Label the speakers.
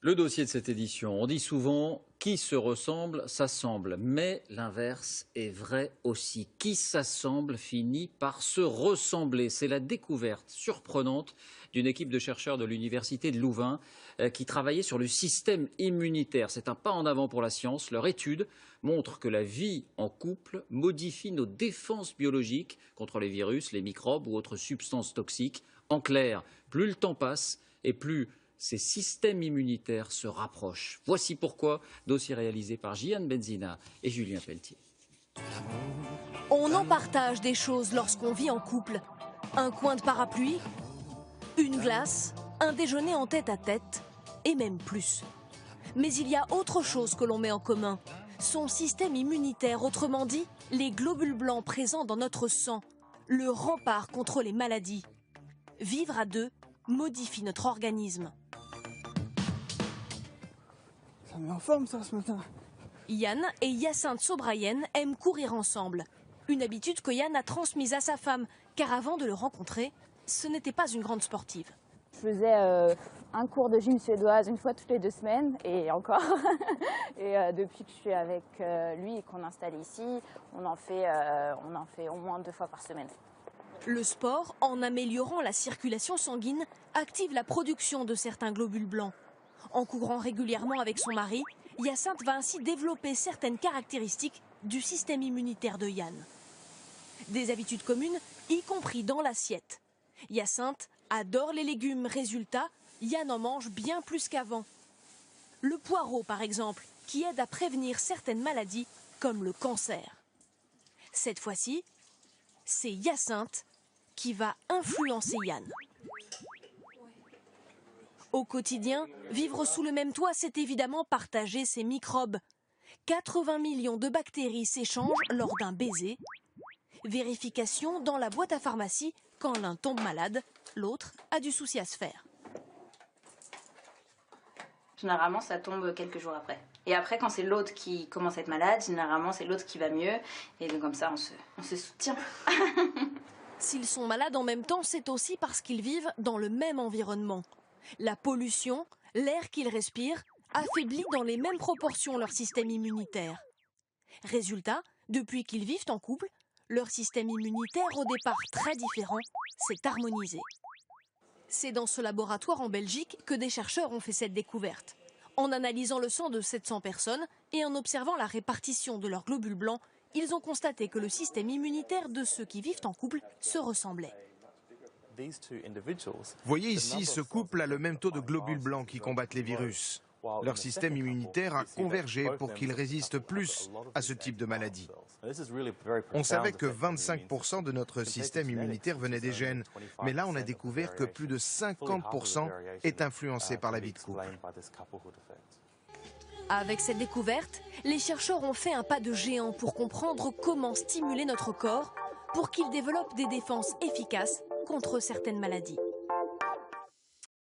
Speaker 1: Le dossier de cette édition, on dit souvent « qui se ressemble s'assemble », mais l'inverse est vrai aussi. Qui s'assemble finit par se ressembler. C'est la découverte surprenante d'une équipe de chercheurs de l'université de Louvain qui travaillait sur le système immunitaire. C'est un pas en avant pour la science. Leur étude montre que la vie en couple modifie nos défenses biologiques contre les virus, les microbes ou autres substances toxiques. En clair, plus le temps passe et plus ces systèmes immunitaires se rapprochent. Voici pourquoi, dossier réalisé par Jeanne Benzina et Julien Pelletier.
Speaker 2: On en partage des choses lorsqu'on vit en couple. Un coin de parapluie, une glace, un déjeuner en tête-à-tête, et même plus. Mais il y a autre chose que l'on met en commun. Son système immunitaire, autrement dit, les globules blancs présents dans notre sang, le rempart contre les maladies. Vivre à deux modifie notre organisme.
Speaker 3: Ça met en forme ça ce matin.
Speaker 2: Yann et Hyacinthe Sobrayen aiment courir ensemble. Une habitude que Yann a transmise à sa femme, car avant de le rencontrer, ce n'était pas une grande sportive.
Speaker 4: Je faisais un cours de gym suédoise une fois toutes les 2 semaines, et encore. Et depuis que je suis avec lui et qu'on est installé ici, on en fait au moins 2 fois par semaine.
Speaker 2: Le sport, en améliorant la circulation sanguine, active la production de certains globules blancs. En courant régulièrement avec son mari, Hyacinthe va ainsi développer certaines caractéristiques du système immunitaire de Yann. Des habitudes communes, y compris dans l'assiette. Hyacinthe adore les légumes, résultat, Yann en mange bien plus qu'avant. Le poireau, par exemple, qui aide à prévenir certaines maladies, comme le cancer. Cette fois-ci, c'est Hyacinthe qui va influencer Yann. Au quotidien, vivre sous le même toit, c'est évidemment partager ses microbes. 80 millions de bactéries s'échangent lors d'un baiser. Vérification dans la boîte à pharmacie, quand l'un tombe malade, l'autre a du souci à se faire.
Speaker 5: Généralement, ça tombe quelques jours après. Et après, quand c'est l'autre qui commence à être malade, généralement, c'est l'autre qui va mieux. Et donc, comme ça, on se soutient.
Speaker 2: S'ils sont malades en même temps, c'est aussi parce qu'ils vivent dans le même environnement. La pollution, l'air qu'ils respirent, affaiblit dans les mêmes proportions leur système immunitaire. Résultat, depuis qu'ils vivent en couple, leur système immunitaire, au départ très différent, s'est harmonisé. C'est dans ce laboratoire en Belgique que des chercheurs ont fait cette découverte. En analysant le sang de 700 personnes et en observant la répartition de leurs globules blancs, ils ont constaté que le système immunitaire de ceux qui vivent en couple se ressemblait.
Speaker 6: Voyez ici, ce couple a le même taux de globules blancs qui combattent les virus. Leur système immunitaire a convergé pour qu'ils résistent plus à ce type de maladie. On savait que 25% de notre système immunitaire venait des gènes, mais là on a découvert que plus de 50% est influencé par la vie de couple.
Speaker 2: Avec cette découverte, les chercheurs ont fait un pas de géant pour comprendre comment stimuler notre corps pour qu'il développe des défenses efficaces contre certaines maladies.